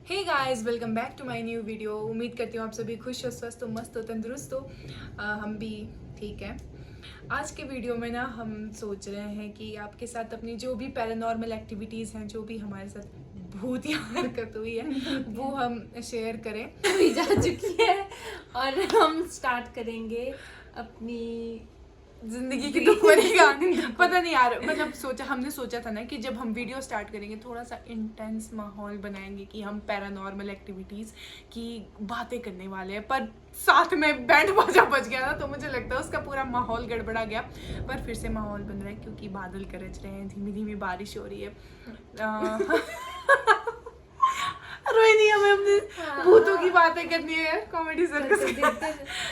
Hey guys, welcome back to my new video. उम्मीद करती हूँ आप सभी खुश हो, स्वस्थ हो, मस्त हो, तंदुरुस्त हो। हम भी ठीक है। आज के वीडियो में ना हम सोच रहे हैं कि आपके साथ अपनी जो भी पैरानॉर्मल एक्टिविटीज़ हैं, जो भी हमारे साथ भूतिया हरकत हुई है वो हम शेयर करें। हुई जा चुकी है और हम स्टार्ट करेंगे अपनी जिंदगी की दुख भरी कहानी। पता नहीं यार, मतलब हमने सोचा था ना कि जब हम वीडियो स्टार्ट करेंगे थोड़ा सा इंटेंस माहौल बनाएंगे कि हम पैरानॉर्मल एक्टिविटीज़ की बातें करने वाले हैं, पर साथ में बैंड बाजा बज गया ना, तो मुझे लगता है उसका पूरा माहौल गड़बड़ा गया। पर फिर से माहौल बन रहा है क्योंकि बादल गरज रहे हैं, धीमी धीमी बारिश हो रही है। रोहिणी, हमें अपने भूतों की बातें करनी है, कॉमेडी सर्कस।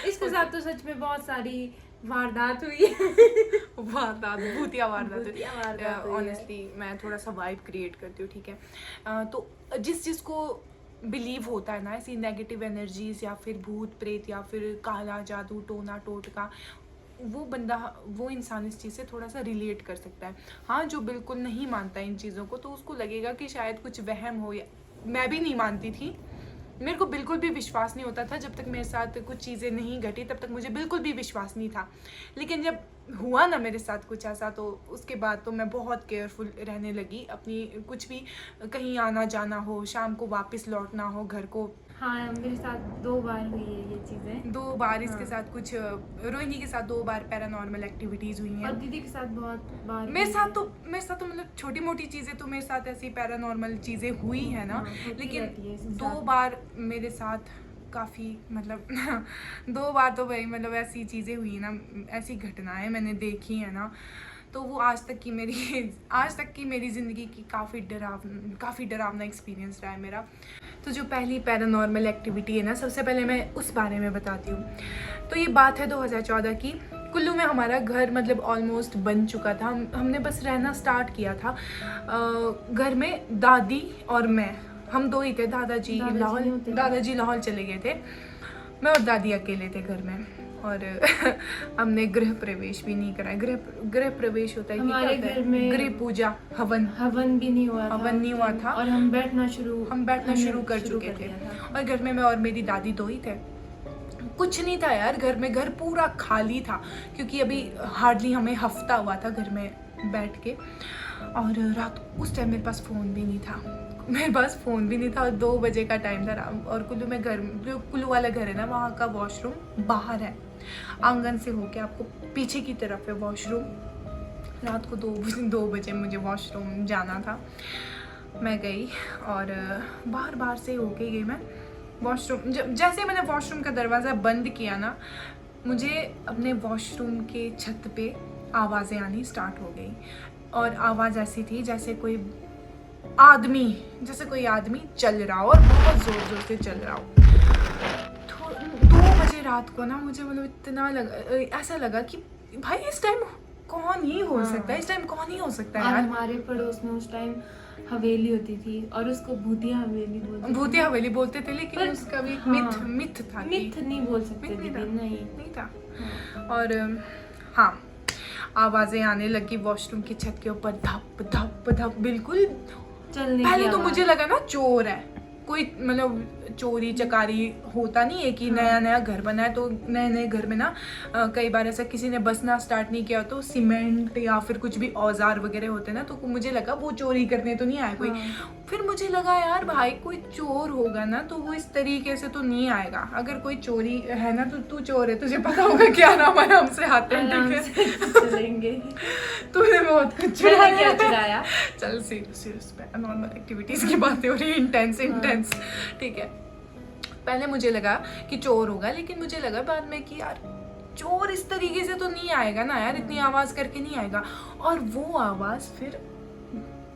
इसके साथ तो सच में बहुत सारी वारदात हुई है। भूतिया वारदात भूतिया वारदात हुई है। ऑनेस्टली मैं थोड़ा सा वाइब क्रिएट करती हूँ, ठीक है। तो जिसको बिलीव होता है ना ऐसी नेगेटिव एनर्जीज या फिर भूत प्रेत या फिर काला जादू टोना टोटका, वो बंदा, वो इंसान इस चीज़ से थोड़ा सा रिलेट कर सकता है। हाँ, जो बिल्कुल नहीं मानता इन चीज़ों को तो उसको लगेगा कि शायद कुछ वहम हो। या मैं भी नहीं मानती थी, मेरे को बिल्कुल भी विश्वास नहीं होता था जब तक मेरे साथ कुछ चीज़ें नहीं घटी, तब तक मुझे बिल्कुल भी विश्वास नहीं था। लेकिन जब हुआ ना मेरे साथ कुछ ऐसा, तो उसके बाद तो मैं बहुत केयरफुल रहने लगी। अपनी कुछ भी कहीं आना जाना हो, शाम को वापस लौटना हो घर को। हाँ, मेरे साथ 2 बार हुई है ये चीजें। 2 बार इसके हाँ। साथ कुछ, रोहिणी के साथ 2 बार पैरानॉर्मल एक्टिविटीज़ हुई हैं। और दीदी के साथ बहुत बार मेरे साथ तो मतलब छोटी मोटी चीज़ें तो मेरे साथ ऐसी पैरानॉर्मल चीज़ें हुई है ना, लेकिन 2 बार मेरे साथ काफ़ी मतलब 2 बार तो भाई मतलब ऐसी चीज़ें हुई ना, ऐसी घटनाएं मैंने देखी है ना, तो वो आज तक की मेरी ज़िंदगी की काफ़ी डरावना एक्सपीरियंस रहा है मेरा। तो जो पहली पैरानॉर्मल एक्टिविटी है ना, सबसे पहले मैं उस बारे में बताती हूँ। तो ये बात है 2014 की। कुल्लू में हमारा घर मतलब ऑलमोस्ट बन चुका था, हमने बस रहना स्टार्ट किया था। घर में दादी और मैं, हम 2 ही थे। दादाजी लाहौल चले गए थे, मैं और दादी अकेले थे घर में। और हमने गृह प्रवेश भी नहीं कराया। गृह प्रवेश होता है कि हमारे क्या होता घर है? में गृह पूजा, हवन भी नहीं हुआ था। हवन नहीं हुआ था और हम बैठना शुरू कर चुके थे। और घर में मैं और मेरी दादी 2 ही थे। कुछ नहीं था यार घर में, घर पूरा खाली था क्योंकि अभी हार्डली हमें हफ्ता हुआ था घर में बैठ के। और रात उस टाइम मेरे पास फ़ोन भी नहीं था, और 2 बजे का टाइम था। और कुल्लू में घर, जो कुल्लू वाला घर है ना, वहाँ का वॉशरूम बाहर है, आंगन से होके आपको पीछे की तरफ है वॉशरूम। रात को 2 बजे मुझे वॉशरूम जाना था। मैं गई और बाहर से होके गई मैं वॉशरूम। जैसे मैंने वॉशरूम का दरवाज़ा बंद किया ना, मुझे अपने वॉशरूम के छत पे आवाज़ें आनी स्टार्ट हो गई। और आवाज़ ऐसी थी जैसे कोई आदमी चल रहा हो, और बहुत ज़ोर से चल रहा हो। तो 2 बजे रात को ना मुझे मतलब इतना ऐसा लगा कि भाई इस टाइम कौन ही हो सकता है, इस टाइम कौन ही हो सकता है यार। हमारे पड़ोस में उस टाइम हवेली होती थी और उसको भूतिया हवेली बोलते थे, लेकिन पर उसका भी हाँ, मिथ था। मिथ नहीं बोल सकते मिथ दीदी, नहीं था। हाँ। और हाँ, आवाज़ें आने लगी वॉशरूम की छत के ऊपर, धप धप धप, बिल्कुल चलने पहले की तो आवाज़। मुझे लगा ना चोर है कोई, मतलब चोरी चकारी होता नहीं है कि नया घर बना है, तो नए घर में ना कई बार ऐसा किसी ने बसना स्टार्ट नहीं किया तो सीमेंट या फिर कुछ भी औजार वगैरह होते हैं ना, तो मुझे लगा वो चोरी करने तो नहीं आया कोई। फिर मुझे लगा यार भाई कोई चोर होगा ना तो वो इस तरीके से तो नहीं आएगा। अगर कोई चोरी है ना तो तू चोर है, तुझे पता होगा क्या नाम है, हमसे हाथ चलेंगे। तूने बहुत कुछ चुराया। चल सीरियस पे नॉर्मल एक्टिविटीज की बातें हो रही है, इंटेंस ठीक है। पहले मुझे लगा कि चोर होगा, लेकिन मुझे लगा बाद में कि यार चोर इस तरीके से तो नहीं आएगा ना यार, इतनी आवाज करके नहीं आएगा। और वो आवाज फिर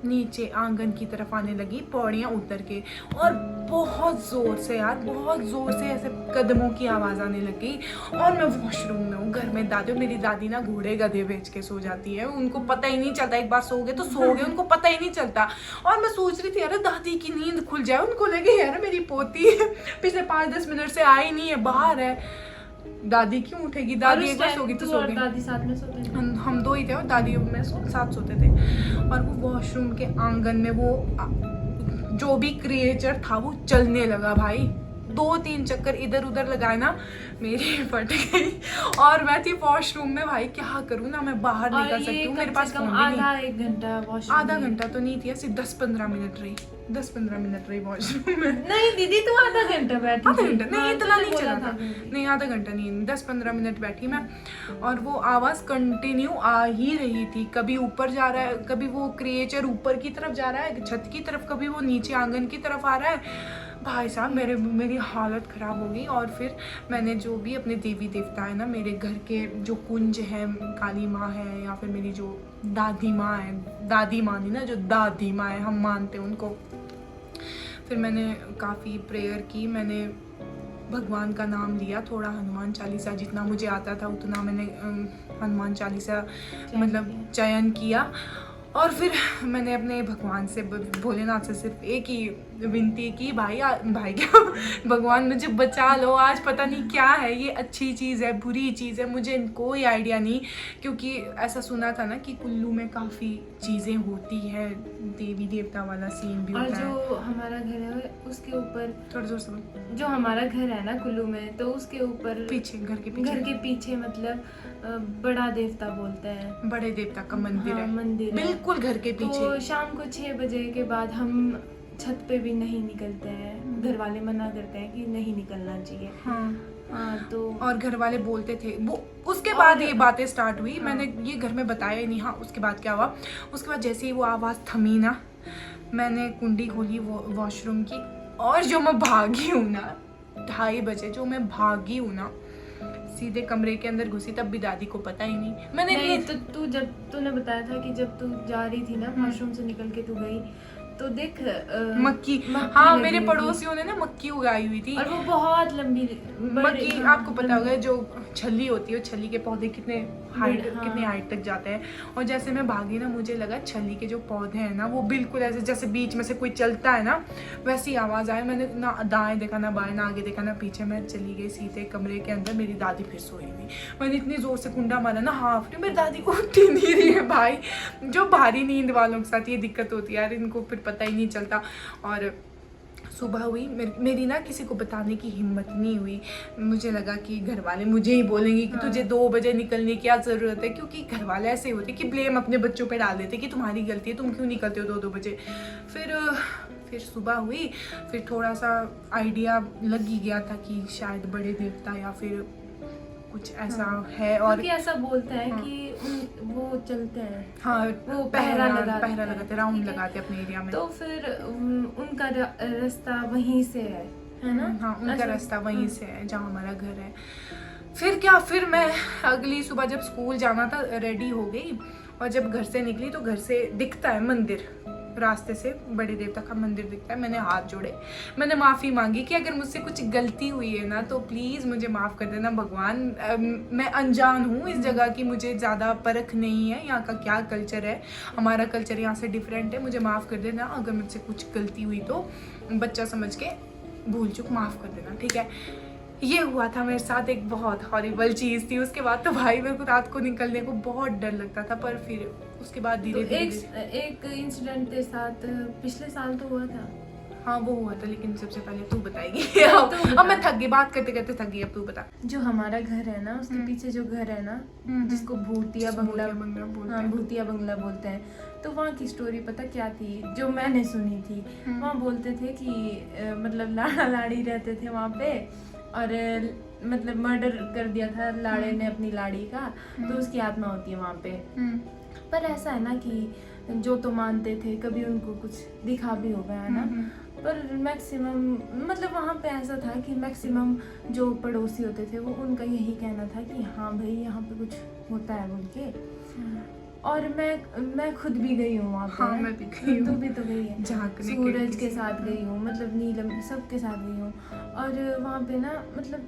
नीचे आंगन की तरफ आने लगी, पौड़ियाँ उतर के, और बहुत ज़ोर से ऐसे कदमों की आवाज़ आने लगी। और मैं वॉशरूम में हूँ, घर में मेरी दादी ना घोड़े गधे बेच के सो जाती है, उनको पता ही नहीं चलता, एक बार सो गए तो सो गए, उनको पता ही नहीं चलता। और मैं सोच रही थी यार दादी की नींद खुल जाए, उनको लगे यार मेरी पोती पिछले 5-10 मिनट से आई नहीं है, बाहर है, दादी क्यों उठेगी, दादी एक बार सोगी तो सो गई। दादी साथ में सोते थे। हम 2 ही थे और दादी और मैं साथ सोते थे। और वो वॉशरूम के आंगन में वो जो भी क्रिएचर था वो चलने लगा भाई। 2-3 चक्कर इधर उधर लगाए ना, मेरी फट गई। और मैं थी वॉशरूम में, भाई क्या करूँ ना, मैं बाहर नहीं कर सकती हूँ, मेरे पास फोन भी नहीं। आधा एक घंटा वॉशरूम, आधा घंटा तो नहीं थी, सिर्फ 10-15 मिनट रही, 10-15 मिनट रही वॉशरूम में। नहीं दीदी तुम आधा घंटा बैठी आधा थी। घंटा नहीं, हाँ, इतना तुमने नहीं बोला चला था, नहीं आधा घंटा नहीं, 10-15 मिनट बैठी मैं। और वो आवाज़ कंटिन्यू आ ही रही थी, कभी ऊपर जा रहा है, कभी वो क्रिएचर ऊपर की तरफ जा रहा है छत की तरफ, कभी वो नीचे आंगन की तरफ आ रहा है। भाई साहब मेरी हालत ख़राब हो गई। और फिर मैंने जो भी अपने देवी देवता है ना, मेरे घर के जो कुंज है, काली माँ है या फिर मेरी जो दादी माँ है, दादी माँ नहीं ना, जो दादी माँ है हम मानते हैं उनको। फिर मैंने काफ़ी प्रेयर की, मैंने भगवान का नाम लिया, थोड़ा हनुमान चालीसा जितना मुझे आता था उतना मैंने हनुमान चालीसा मतलब चयन किया। और फिर मैंने अपने भगवान से, भोलेनाथ से सिर्फ एक ही विनती की, भाई क्या भगवान मुझे बचा लो, आज पता नहीं क्या है, ये अच्छी चीज़ है बुरी चीज़ है मुझे कोई आइडिया नहीं। क्योंकि ऐसा सुना था ना कि कुल्लू में काफ़ी चीज़ें होती है, देवी देवता वाला सीन भी होता है। और जो हमारा घर है उसके ऊपर, थोड़ा जोर से, जो हमारा घर है ना कुल्लू में, तो उसके ऊपर पीछे घर के पीछे मतलब बड़ा देवता बोलते हैं, बड़े देवता का मंदिर हाँ, है, मंदिर है। बिल्कुल घर के पीछे। तो शाम को 6 बजे के बाद हम छत पे भी नहीं निकलते हैं, घर वाले मना करते हैं कि नहीं निकलना चाहिए। हाँ तो और घर वाले बोलते थे वो, उसके बाद ये बातें स्टार्ट हुई। मैंने ये घर में बताया ही नहीं। हाँ उसके बाद क्या हुआ, उसके बाद जैसे ही वो आवाज़ थमी ना, मैंने कुंडी खोली वॉशरूम की, और जो मैं भागी हूँ ना 2:30 बजे, जो मैं भागी हूँ ना, सीधे कमरे के अंदर घुसी, तब भी दादी को पता ही नहीं। मैंने नहीं तो तू, जब तूने बताया था कि जब तू जा रही थी ना वॉशरूम से निकल के तू गई, तो देख मक्की हाँ, लगी मेरे हुई पड़ोसियों ने ना मक्की उगाई हुई थी। और वो बहुत लंबी मक्की, हाँ, आपको पता होगा जो छली होती है, छली के पौधे कितने हाइट हाँ। कितने हाइट तक जाते हैं। और जैसे मैं भागी ना, मुझे लगा छली के जो पौधे हैं ना वो बिल्कुल ऐसे जैसे बीच में से कोई चलता है ना, वैसी आवाज़ आई। मैंने ना दाएं देखा ना बाएं, ना आगे देखा ना पीछे, मैं चली गई सीधे कमरे के अंदर। मेरी दादी फिर सोई हुई, मैंने इतनी ज़ोर से कुंडा मारा ना, हाँ मेरी दादी उठ ही नहीं रही है। भाई जो भारी नींद वालों के साथ ये दिक्कत होती है यार, इनको फिर पता ही नहीं चलता। और सुबह हुई, मेरी ना किसी को बताने की हिम्मत नहीं हुई। मुझे लगा कि घर वाले मुझे ही बोलेंगे कि तुझे 2 बजे निकलने की क्या ज़रूरत है, क्योंकि घर वाले ऐसे होते कि ब्लेम अपने बच्चों पे डाल देते कि तुम्हारी गलती है, तुम क्यों निकलते हो 2-2 बजे। फिर सुबह हुई, फिर थोड़ा सा आइडिया लग ही गया था कि शायद बड़े देवता या फिर कुछ ऐसा है। और ऐसा बोलता है कि वो चलते हैं, हाँ वो पहरा लगाते, राउंड लगाते अपने एरिया में। तो फिर उनका रास्ता वहीं से है ना? हाँ उनका रास्ता वहीं से है जहाँ हमारा घर है। फिर मैं अगली सुबह जब स्कूल जाना था रेडी हो गई, और जब घर से निकली तो घर से दिखता है मंदिर, रास्ते से बड़े देवता का मंदिर दिखता है। मैंने हाथ जोड़े, मैंने माफ़ी मांगी कि अगर मुझसे कुछ गलती हुई है ना तो प्लीज़ मुझे माफ़ कर देना भगवान। मैं अनजान हूँ इस जगह की, मुझे ज़्यादा परख नहीं है यहाँ का क्या कल्चर है, हमारा कल्चर यहाँ से डिफरेंट है। मुझे माफ़ कर देना, अगर मुझसे कुछ गलती हुई तो बच्चा समझ के भूल चूक माफ़ कर देना, ठीक है। ये हुआ था मेरे साथ, एक बहुत हॉरिबल चीज़ थी। उसके बाद तो भाई मेरे को रात को निकलने को बहुत डर लगता था, पर फिर उसके बाद धीरे धीरे एक इंसिडेंट के साथ पिछले साल तो हुआ था। हाँ वो हुआ था, लेकिन सबसे पहले तू बताएगी। अब मैं थक गई, बात करते करते थक गई, अब तू बता। जो हमारा घर है ना उसके पीछे जो घर है ना, जिसको भूतिया बंगला बोलते हैं, तो वहाँ की स्टोरी पता क्या थी जो मैंने सुनी थी। वहाँ बोलते थे कि मतलब लाड़ा लाड़ी रहते थे वहाँ पे, और मतलब मर्डर कर दिया था लाड़े ने अपनी लाड़ी का, तो उसकी आत्मा होती है वहाँ पे। पर ऐसा है ना कि जो तो मानते थे, कभी उनको कुछ दिखा भी होगा है ना, पर मैक्सिमम मतलब वहाँ पे ऐसा था कि मैक्सिमम जो पड़ोसी होते थे वो उनका यही कहना था कि हाँ भाई यहाँ पे कुछ होता है बोल के। और मैं खुद भी गई हूँ वहाँ पे। हाँ, मैं भी गई हूँ। तू भी तो गई है। सूरज के साथ गई हूँ, मतलब नीलम सबके साथ गई हूँ। और वहाँ पे ना मतलब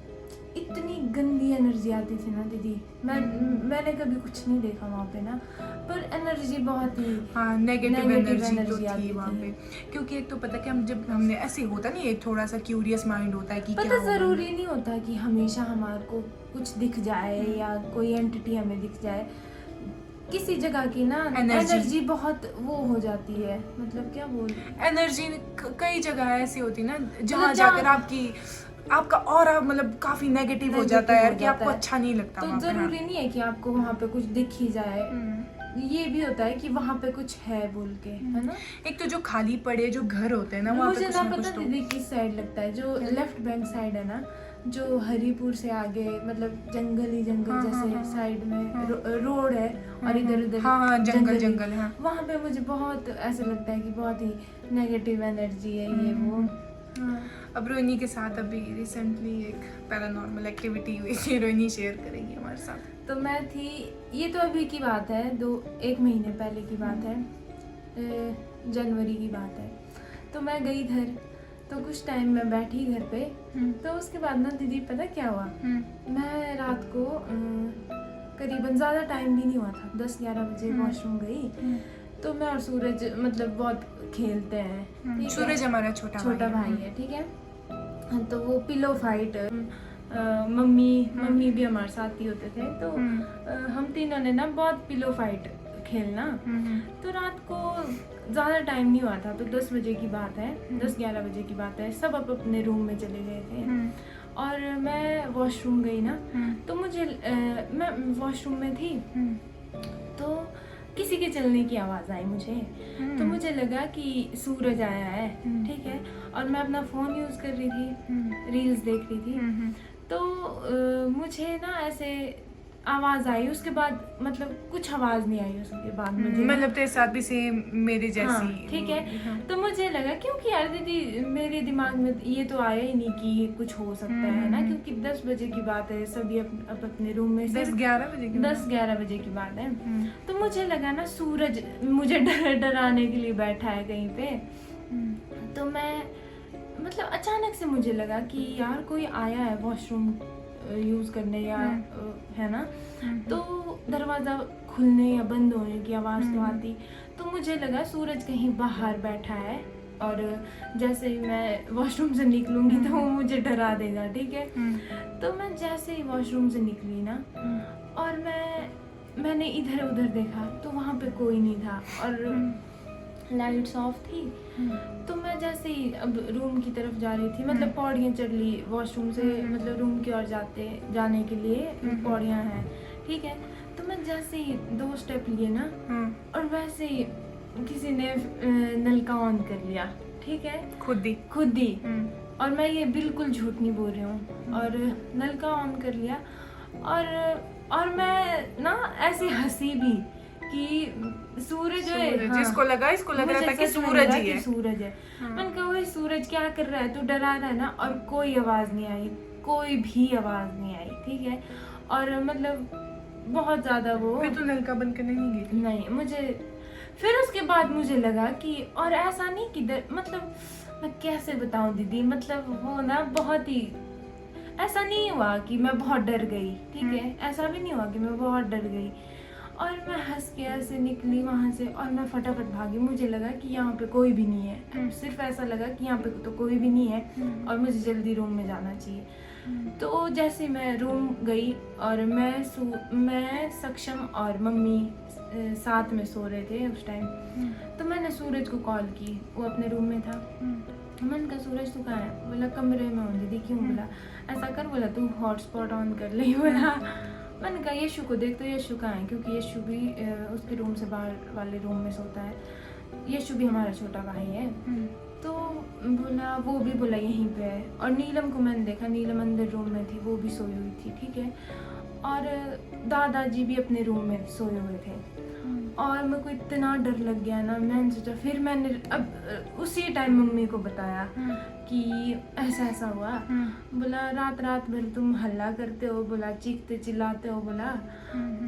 इतनी गंदी एनर्जी आती थी ना दीदी, मैंने कभी कुछ नहीं देखा वहाँ पे ना, पर एनर्जी बहुत ही नेगेटिव एनर्जी तो थी वहाँ पे। क्योंकि एक तो पता कि हम जब हमने ऐसे होता नहीं, एक थोड़ा सा क्यूरियस माइंड होता है कि पता ज़रूरी नहीं होता कि हमेशा हमारे को कुछ दिख जाए या कोई एंटिटी हमें दिख जाए। किसी जगह की ना एनर्जी बहुत वो हो जाती है, मतलब क्या बोल, एनर्जी कई जगह ऐसी होती ना जहाँ जाकर आपका ऑरा मतलब काफी नेगेटिव हो जाता है यार, कि आपको अच्छा नहीं लगता। तो जरूरी नहीं है कि आपको वहाँ पे कुछ दिख ही जाए, ये भी होता है कि वहाँ पे कुछ है बोल के, है ना। एक तो जो खाली पड़े जो घर होते हैं ना, मुझे ना पता दीदी किस साइड लगता है, जो लेफ्ट बैंक साइड है ना, जो हरिपुर से आगे मतलब जंगल ही जंगल जैसे साइड में रोड है और इधर उधर जंगल है, वहाँ पे मुझे बहुत ऐसा लगता है कि बहुत ही नेगेटिव एनर्जी है ये वो। अब रोहिणी के साथ अभी रिसेंटली एक पैरानॉर्मल एक्टिविटी हुई थी, रोहिणी शेयर करेगी हमारे साथ। तो मैं थी, ये तो अभी की बात है, 1 महीने पहले की बात है, जनवरी की बात है। तो मैं गई घर, तो कुछ टाइम मैं बैठी घर पे, तो उसके बाद ना दीदी पता क्या हुआ, मैं रात को करीबन ज़्यादा टाइम भी नहीं हुआ था, 10-11 बजे वॉशरूम गई। तो मैं और सूरज मतलब बहुत खेलते हैं, सूरज हमारा छोटा भाई है, ठीक है। तो वो पिलो फाइट, मम्मी भी हमारे साथ ही होते थे, तो हम तीनों ने ना बहुत पिलो फाइट खेलना। तो रात को ज़्यादा टाइम नहीं हुआ था, तो 10 बजे की बात है, 10-11 बजे की बात है, सब अपने रूम में चले गए थे और मैं वॉशरूम गई ना, तो मुझे मैं वॉशरूम में थी तो किसी के चलने की आवाज़ आई मुझे, तो मुझे लगा कि सूरज आया है, ठीक है। और मैं अपना फ़ोन यूज़ कर रही थी, रील्स देख रही थी, तो मुझे ना ऐसे आवाज़ आई, उसके बाद मतलब कुछ आवाज़ नहीं आई उसके बाद मुझे, मतलब तेरे साथ भी सेम मेरे जैसी। हाँ, ठीक है। तो मुझे लगा क्योंकि यार दीदी मेरे दिमाग में ये तो आया ही नहीं कि कुछ हो सकता है ना, क्योंकि 10 बजे की बात है, सभी अपने रूम में, 10-11 बजे की बात है। तो मुझे लगा ना सूरज मुझे डराने के लिए बैठा है कहीं पे। तो मैं मतलब अचानक से मुझे लगा कि यार कोई आया है वॉशरूम यूज़ करने या है ना, तो दरवाज़ा खुलने या बंद होने की आवाज़ तो आती, तो मुझे लगा सूरज कहीं बाहर बैठा है और जैसे ही मैं वॉशरूम से निकलूंगी तो वो मुझे डरा देगा, ठीक है। तो मैं जैसे ही वॉशरूम से निकली ना और मैंने इधर उधर देखा तो वहाँ पे कोई नहीं था और लाइट्स ऑफ थी। तो मैं जैसे ही अब रूम की तरफ जा रही थी, मतलब पौड़ियाँ चढ़ ली वॉशरूम से, मतलब रूम की ओर जाने के लिए पौड़ियाँ हैं, ठीक है। तो मैं जैसे ही 2 स्टेप लिए ना और वैसे ही किसी ने नल का ऑन कर लिया, ठीक है, खुद ही। और मैं ये बिल्कुल झूठ नहीं बोल रही हूँ, और नल का ऑन कर लिया और मैं ना ऐसी हंसी भी कि सूरज है, हाँ, इसको लग रहा था कि सूरज ही है, सूरज है। मैंने कहा वही सूरज क्या कर रहा है, तू डरा रहा है ना। और कोई आवाज नहीं आई, कोई भी आवाज नहीं आई, ठीक है। और मतलब बहुत ज्यादा वो, फिर तू नलका बंद करने नहीं गई? नहीं, मुझे फिर उसके बाद मुझे लगा कि, और ऐसा नहीं कि मतलब मैं कैसे बताऊं दीदी, मतलब वो ना बहुत ही, ऐसा नहीं हुआ कि मैं बहुत डर गई, ठीक है, ऐसा भी नहीं हुआ कि मैं बहुत डर गई। और मैं हंस के ऐसे निकली वहाँ से और मैं फटाफट भागी। मुझे लगा कि यहाँ पे कोई भी नहीं है, सिर्फ ऐसा लगा कि यहाँ पे तो कोई भी नहीं है और मुझे जल्दी रूम में जाना चाहिए। तो जैसे मैं रूम गई और मैं सक्षम और मम्मी साथ में सो रहे थे उस टाइम। तो मैंने सूरज को कॉल की, वो अपने रूम में था। मैंने कहा सूरज तू कहाँ है? बोला कमरे में हूँ दीदी। क्यों? बोला ऐसा कर, बोला तू हॉटस्पॉट ऑन कर ले। बोला, मैंने कहा यशु को देख, तो यशु कहाँ है, क्योंकि यशु भी उसके रूम से बाहर वाले रूम में सोता है। यशु भी हमारा छोटा भाई है। तो बोला, वो भी बोला यहीं पे है। और नीलम को मैंने देखा, नीलम अंदर रूम में थी, वो भी सोई हुई थी, ठीक है। और दादाजी भी अपने रूम में सोए हुए थे। और मेरे को इतना डर लग गया ना, मैंने सोचा, फिर मैंने अब उसी टाइम मम्मी को बताया कि ऐसा ऐसा हुआ। बोला रात भर तुम हल्ला करते हो, बोला चीखते चिल्लाते हो, बोला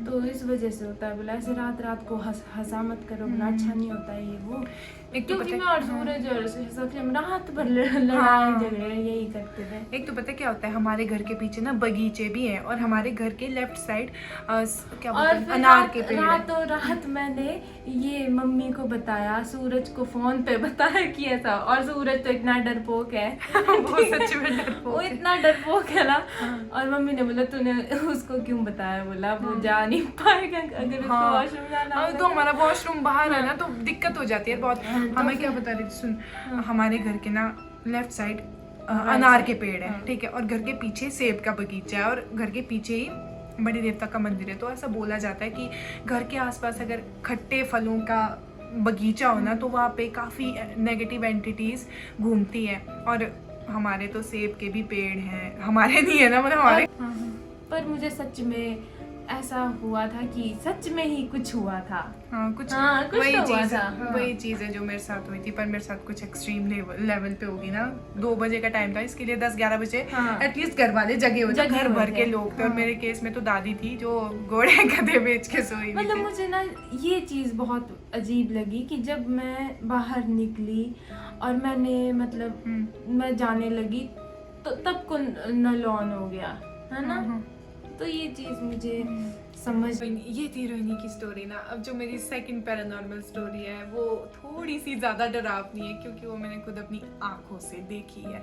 तो इस वजह से होता है। बोला ऐसे रात को हंसा मत करो, बोला अच्छा नहीं होता है ये वो। एक तो क्योंकि पता मैं है और सूरज और सत्यम रात भर लड़ाई झगड़े यही करते थे। एक तो पता है क्या होता है, हमारे घर के पीछे ना बगीचे भी हैं और हमारे घर के लेफ्ट साइड क्या बोलते और हैं फिर अनार के पेड़ हैं। रातों रात मैंने ये मम्मी को बताया, सूरज को फोन पे बताया कि ऐसा, और सूरज तो इतना डरपोक है वो सच में डरपोक वो है। इतना डरपोक है ना। हाँ। और मम्मी ने बोला तूने उसको क्यों बताया, बोला वो जा नहीं पाएगा अगर उसको हाँ। वॉशरूम जाना हाँ, होगा तो हमारा वॉशरूम बाहर है ना, तो दिक्कत हो जाती है बहुत। हाँ, तो हमें फिर- क्या बता रही थी सुन, हाँ। हमारे घर के ना लेफ्ट साइड Right अनार के side, पेड़ है, हाँ। ठीक है, और घर के पीछे सेब का बगीचा है और घर के पीछे ही बड़ी देवता का मंदिर है। तो ऐसा बोला जाता है कि घर के आसपास अगर खट्टे फलों का बगीचा हो ना, तो वहाँ पे काफ़ी नेगेटिव एंटिटीज घूमती हैं। और हमारे तो सेब के भी पेड़ हैं, हमारे नहीं है ना, मतलब हमारे। पर मुझे सच में ऐसा हुआ था कि सच में ही कुछ हुआ था। हाँ, कुछ वही तो चीज हुआ था। हाँ। वही चीज़ है जो मेरे साथ हुई थी, पर मेरे साथ कुछ एक्सट्रीम लेवल पे होगी ना। 2 बजे का टाइम था, इसके लिए 10-11 बजे हाँ। एटलीस्ट घर वाले जगे हो जाए, जगे घर हुए भर थे। के लोग थे। और हाँ। मेरे केस में तो दादी थी जो घोड़े गधे बेच के सोई हुई मतलब थी। मुझे ना ये चीज़ बहुत अजीब लगी कि जब मैं बाहर निकली और मैंने मतलब मैं जाने लगी तो तब को नल ऑन हो गया है ना। तो ये चीज़ मुझे समझ ये थी रोहिणी की स्टोरी ना। अब जो मेरी सेकंड पैरानॉर्मल स्टोरी है वो थोड़ी सी ज़्यादा डरावनी है, क्योंकि वो मैंने खुद अपनी आंखों से देखी है।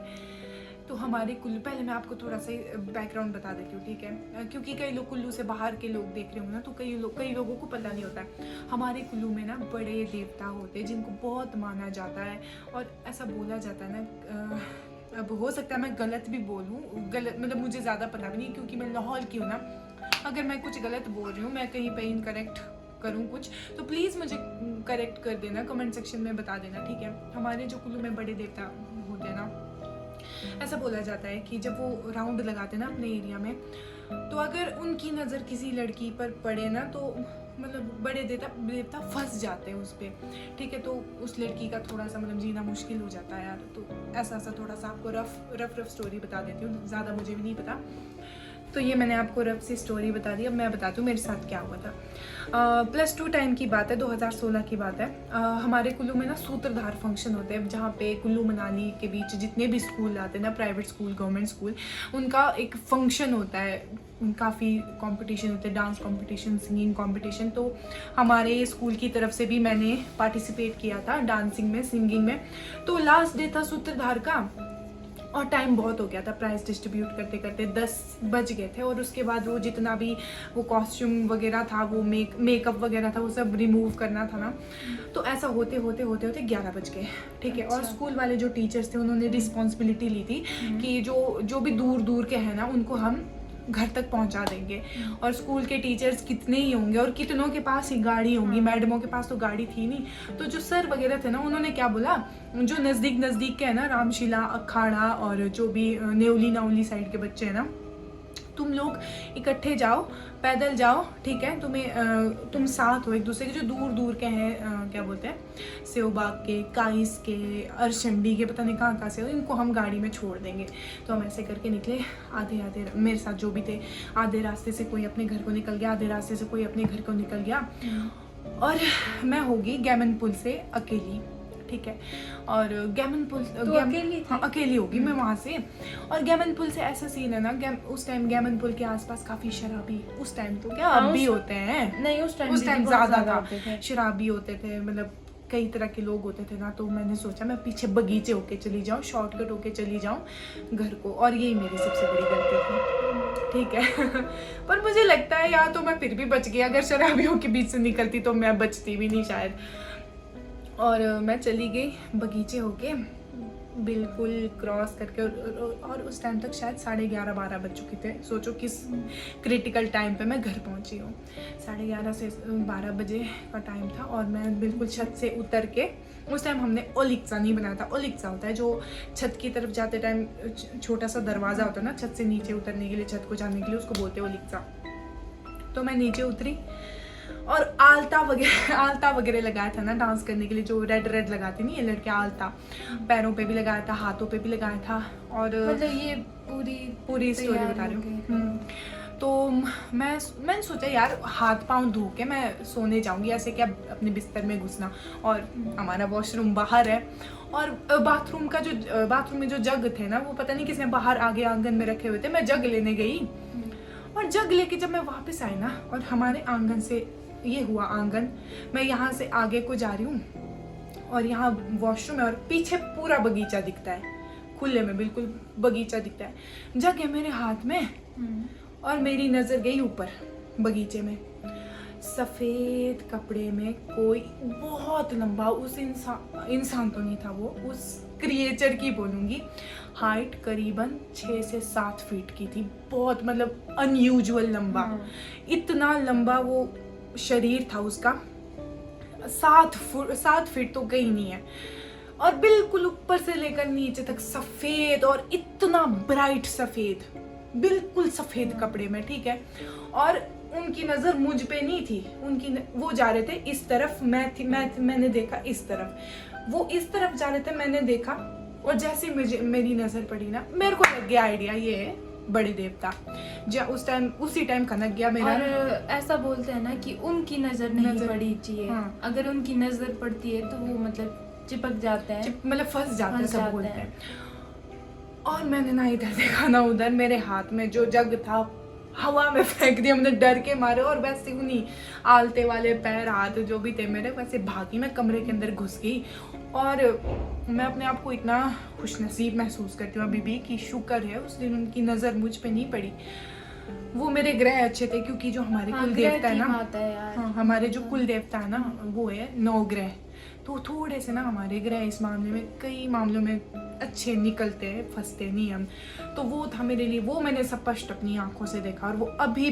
तो हमारे कुल्लू, पहले मैं आपको थोड़ा सा बैकग्राउंड बता देती हूँ, ठीक है, क्योंकि कई लोग कुल्लू से बाहर के लोग देख रहे होंगे ना, तो कई लोगों को पता नहीं होता है। हमारे कुल्लू में ना बड़े देवता होते हैं जिनको बहुत माना जाता है। और ऐसा बोला जाता है ना, अब हो सकता है मैं गलत भी बोलूँ, गलत मतलब मुझे ज़्यादा पता भी नहीं, क्योंकि मैं लाहौल की हूँ ना। अगर मैं कुछ गलत बोल रही हूँ, मैं कहीं पे इनकरेक्ट करूँ कुछ, तो प्लीज़ मुझे करेक्ट कर देना, कमेंट सेक्शन में बता देना, ठीक है। हमारे जो कुल्लू में बड़े देवता होते हैं ना, ऐसा बोला जाता है कि जब वो राउंड लगाते हैं ना अपने एरिया में, तो अगर उनकी नज़र किसी लड़की पर पड़े ना, तो मतलब बड़े देवता फंस जाते हैं उस पर, ठीक है। तो उस लड़की का थोड़ा सा मतलब जीना मुश्किल हो जाता है यार। तो ऐसा थोड़ा सा आपको रफ स्टोरी बता देती हूँ, ज़्यादा मुझे भी नहीं पता। तो ये मैंने आपको रफ सी स्टोरी बता दी। अब मैं बताती हूँ मेरे साथ क्या हुआ था। +2 टाइम की बात है, 2016 की बात है। हमारे कुल्लू में ना सूत्रधार फंक्शन होते हैं, जहाँ पे कुल्लू मनाली के बीच जितने भी स्कूल आते हैं ना, प्राइवेट स्कूल, गवर्नमेंट स्कूल, उनका एक फंक्शन होता है। काफ़ी कंपटीशन होते हैं, डांस कंपटीशन, सिंगिंग कंपटीशन। तो हमारे स्कूल की तरफ से भी मैंने पार्टिसिपेट किया था डांसिंग में, सिंगिंग में। तो लास्ट डे था सूत्रधार का और टाइम बहुत हो गया था, प्राइज़ डिस्ट्रीब्यूट करते करते 10 बज गए थे। और उसके बाद वो जितना भी वो कॉस्ट्यूम वगैरह था, वो मेकअप वगैरह था, वो सब रिमूव करना था ना। तो ऐसा होते होते 11 बज गए, ठीक है। और स्कूल वाले जो टीचर्स थे, उन्होंने रिस्पॉन्सिबिलिटी ली थी कि जो भी दूर दूर के हैं ना, उनको हम घर तक पहुंचा देंगे। और स्कूल के टीचर्स कितने ही होंगे और कितनों के पास ही गाड़ी होंगी, मैडमों के पास तो गाड़ी थी नहीं। तो जो सर वगैरह थे ना, उन्होंने क्या बोला, जो नज़दीक के है ना, रामशिला, अखाड़ा और जो भी नेवली नावली साइड के बच्चे हैं ना, तुम लोग इकट्ठे जाओ, पैदल जाओ, ठीक है। तुम साथ हो एक दूसरे के। जो दूर दूर के हैं, क्या बोलते हैं, सेवबाग के, काइस के, अरशंडी के, पता नहीं कहाँ से हो, इनको हम गाड़ी में छोड़ देंगे। तो हम ऐसे करके निकले। आधे मेरे साथ जो भी थे, आधे रास्ते से कोई अपने घर को निकल गया, आधे रास्ते से कोई अपने घर को निकल गया। और मैं होगी गैमन पुल से अकेली, ठीक है। और गैमन पुल अकेली थी? हाँ, अकेली होगी मैं वहाँ से। और गैमन पुल से ऐसा सीन है ना, उस टाइम गैमन पुल के आसपास काफ़ी शराबी, उस टाइम तो क्या अब भी होते हैं, नहीं उस टाइम ज़्यादा था, शराबी होते थे, मतलब कई तरह के लोग होते थे ना। तो मैंने सोचा मैं पीछे बगीचे होके चली जाऊँ, शॉर्टकट होके चली जाऊँ घर को। और यही मेरी सबसे बड़ी गलती थी, ठीक है। पर मुझे लगता है या तो मैं फिर भी बच गई, अगर शराबियों के बीच से निकलती तो मैं बचती भी नहीं शायद। और मैं चली गई बगीचे होके, बिल्कुल क्रॉस करके। और उस टाइम तक शायद 11:30-12 बज चुके थे। सोचो किस क्रिटिकल टाइम पे मैं घर पहुंची हूँ। 11:30 से 12 बजे का टाइम था और मैं बिल्कुल छत से उतर के, उस टाइम हमने ओलिक्सा नहीं बनाया था। ओलिक्सा होता है जो छत की तरफ जाते टाइम छोटा सा दरवाज़ा होता है ना, छत से नीचे उतरने के लिए, छत को जाने के लिए, उसको बोलते हैं ओलिक्सा। तो मैं नीचे उतरी और आलता वगैरह लगाया था ना डांस करने के लिए, जो रेड लगाती नहीं ये लड़के, आलता पैरों पे भी लगाया था, हाथों पे भी लगाया था। और मतलब ये पूरी स्टोरी बता रही हूँ। तो मैंने सोचा यार हाथ पाँव धो के मैं सोने जाऊंगी, ऐसे क्या अपने बिस्तर में घुसना। और हमारा वॉशरूम बाहर है और बाथरूम में जो जग थे ना वो पता नहीं किसने बाहर आगे आंगन में रखे हुए थे। मैं जग लेने गई और जग लेके जब मैं वापस आई ना, और हमारे आंगन से ये हुआ आंगन, मैं यहाँ से आगे को जा रही हूँ और यहाँ वॉशरूम है और पीछे पूरा बगीचा दिखता है, खुले में बिल्कुल बगीचा दिखता है। जग है मेरे हाथ में और मेरी नजर गई ऊपर बगीचे में, सफेद कपड़े में कोई बहुत लंबा, उस इंसान तो नहीं था वो, उस क्रिएचर की बोलूंगी, हाइट करीबन 6 से 7 फीट की थी, बहुत मतलब अनयूजुअल लंबा। इतना लंबा वो शरीर था उसका, 7 फीट तो गई नहीं है, और बिल्कुल ऊपर से लेकर नीचे तक सफेद, और इतना ब्राइट सफेद, बिल्कुल सफेद कपड़े में, ठीक है। और उनकी नजर मुझ पे नहीं थी, वो जा रहे थे इस तरफ, मैंने देखा इस तरफ, वो इस तरफ जा रहे थे, मैंने देखा, और जैसे मेरी नजर पड़ी ना, मेरे को लग गया आइडिया ये है बड़े देवता। उसी टाइम कनक गया मेरा। और ऐसा बोलते हैं ना कि उनकी नजर नहीं पड़ी चाहिए। हाँ। अगर उनकी नजर पड़ती है तो वो मतलब चिपक जाते हैं, मतलब फंस जाते हैं, सब बोलते हैं। और मैंने ना इधर देखा ना उधर, मेरे हाथ में जो जग था हवा में फेंक दिया मैंने डर के मारे, और वैसे उन्हीं आलते वाले पैर हाथ जो भी थे मेरे, वैसे भागी मैं कमरे के अंदर घुस गई। और मैं अपने आप को इतना खुशनसीब महसूस करती हूँ अभी भी कि शुक्र है उस दिन उनकी नज़र मुझ पे नहीं पड़ी। वो मेरे ग्रह अच्छे थे, क्योंकि जो हमारे कुल देवता है ना, हाँ, हमारे जो कुल देवता है ना वो है 9 ग्रह, तो थोड़े से ना हमारे ग्रह इस मामले में, कई मामलों में अच्छे निकलते हैं, फंसते नहीं हम। तो वो था मेरे लिए, वो मैंने स्पष्ट अपनी आंखों से देखा, और वो अभी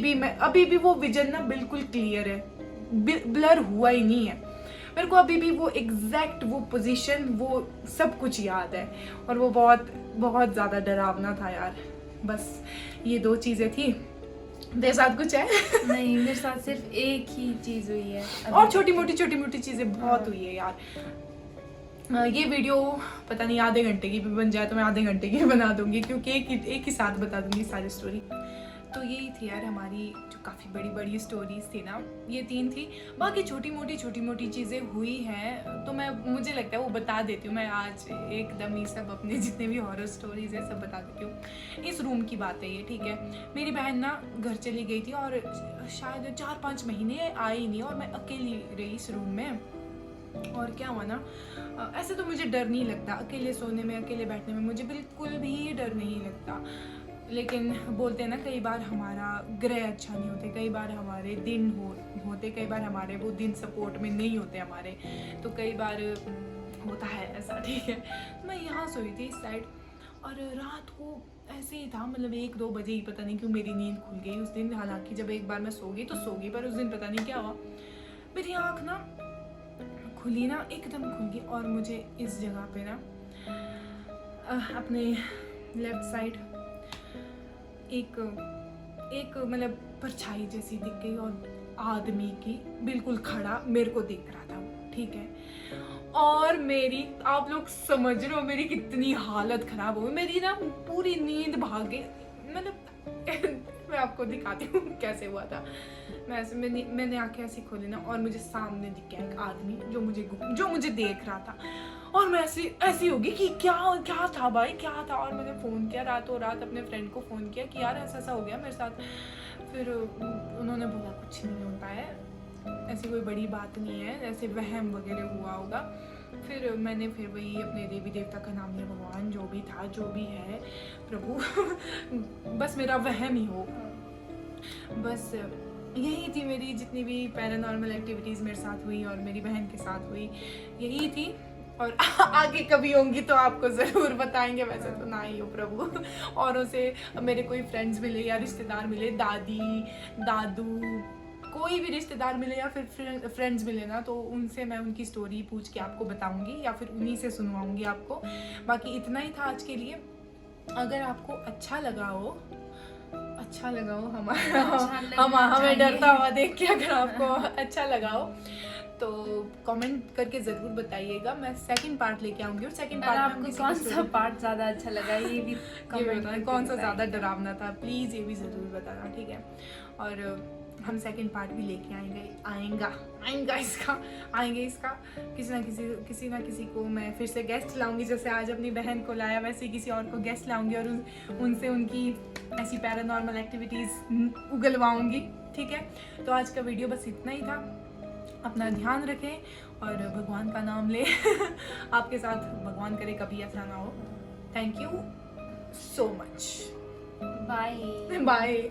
भी वो विजन ना बिल्कुल क्लियर है, ब्लर हुआ ही नहीं है मेरे को। अभी भी वो एग्जैक्ट वो पोजीशन, वो सब कुछ याद है, और वो बहुत बहुत ज़्यादा डरावना था यार। बस ये 2 चीज़ें थी। तेरे साथ कुछ है? नहीं, मेरे साथ सिर्फ एक ही चीज हुई है, और छोटी मोटी चीज़ें बहुत हुई है यार। ये वीडियो पता नहीं आधे घंटे की भी बन जाए तो मैं आधे घंटे की बना दूंगी, क्योंकि एक ही साथ बता दूंगी सारी स्टोरी। तो यही थी यार हमारी जो काफ़ी बड़ी स्टोरीज थी ना, ये 3 थी। बाकी छोटी मोटी चीज़ें हुई हैं तो मुझे लगता है वो बता देती हूँ मैं आज एकदम ही सब, अपने जितने भी हॉरर स्टोरीज है सब बता देती हूँ। इस रूम की बात है ये, ठीक है। मेरी बहन ना घर चली गई थी और शायद 4-5 महीने आई नहीं, और मैं अकेली रही इस रूम में। और क्या हुआ ना, ऐसे तो मुझे डर नहीं लगता, अकेले सोने में, अकेले बैठने में मुझे बिल्कुल भी डर नहीं लगता। लेकिन बोलते हैं ना, कई बार हमारा ग्रह अच्छा नहीं होते, कई बार हमारे दिन होते, कई बार हमारे वो दिन सपोर्ट में नहीं होते हमारे, तो कई बार होता है ऐसा, ठीक है। तो मैं यहाँ सोई थी इस साइड, और रात को ऐसे ही था, मतलब 1-2 बजे ही, पता नहीं क्यों मेरी नींद खुल गई उस दिन। हालांकि जब एक बार मैं सो गई, पर उस दिन पता नहीं क्या हुआ, मेरी आँख ना खुली ना, एकदम खुल गई, और मुझे इस जगह पे ना अपने लेफ्ट साइड एक मतलब परछाई जैसी दिख गई, और आदमी की बिल्कुल खड़ा मेरे को दिख रहा था, ठीक है। और मेरी, आप लोग समझ रहे हो मेरी कितनी हालत खराब हो गई, मेरी ना पूरी नींद भाग गई। मतलब मैं आपको दिखाती हूँ कैसे हुआ था। मैंने आंखें ऐसी खोली ना, और मुझे सामने दिख गया एक आदमी जो मुझे देख रहा था, और मैं ऐसी होगी कि क्या था भाई, क्या था। और मैंने फ़ोन किया रातों रात, अपने फ्रेंड को फ़ोन किया कि यार ऐसा हो गया मेरे साथ। फिर उन्होंने बोला कुछ नहीं होता है, ऐसी कोई बड़ी बात नहीं है, ऐसे वहम वगैरह हुआ होगा। फिर मैंने वही अपने देवी देवता का नाम लिया, भगवान जो भी था, जो भी है प्रभु बस मेरा वहम ही हो। बस यही थी मेरी जितनी भी पैरानॉर्मल एक्टिविटीज़ मेरे साथ हुई और मेरी बहन के साथ हुई, यही थी। और आगे कभी होंगी तो आपको ज़रूर बताएंगे, वैसे तो ना ही हो प्रभु। औरों से मेरे कोई फ्रेंड्स मिले या रिश्तेदार मिले, दादी दादू, कोई भी रिश्तेदार मिले या फिर फ्रेंड्स मिले ना, तो उनसे मैं उनकी स्टोरी पूछ के आपको बताऊंगी या फिर उन्हीं से सुनवाऊंगी आपको। बाकी इतना ही था आज के लिए। अगर आपको अच्छा लगा हो हमें डरता हुआ देख के, अगर आपको अच्छा लगा हो तो कमेंट करके ज़रूर बताइएगा, मैं सेकंड पार्ट लेके आऊँगी। और सेकंड और पार्ट में आपको कौन सा पार्ट ज़्यादा अच्छा लगा ये भी ये comment बताएं, करके कौन सा बताइए। ज़्यादा डरावना था, प्लीज़ ये भी ज़रूर बताना, ठीक है। और हम सेकंड पार्ट भी लेके आएंगे इसका किसी ना किसी को मैं फिर से गेस्ट लाऊंगी, जैसे आज अपनी बहन को लाया वैसे किसी और को गेस्ट लाऊंगी और उनसे उनकी ऐसी पैरानॉर्मल एक्टिविटीज़ उगलवाऊंगी, ठीक है। तो आज का वीडियो बस इतना ही था। अपना ध्यान रखें और भगवान का नाम लें आपके साथ भगवान करे कभी ऐसा ना हो। Thank you so much, bye bye.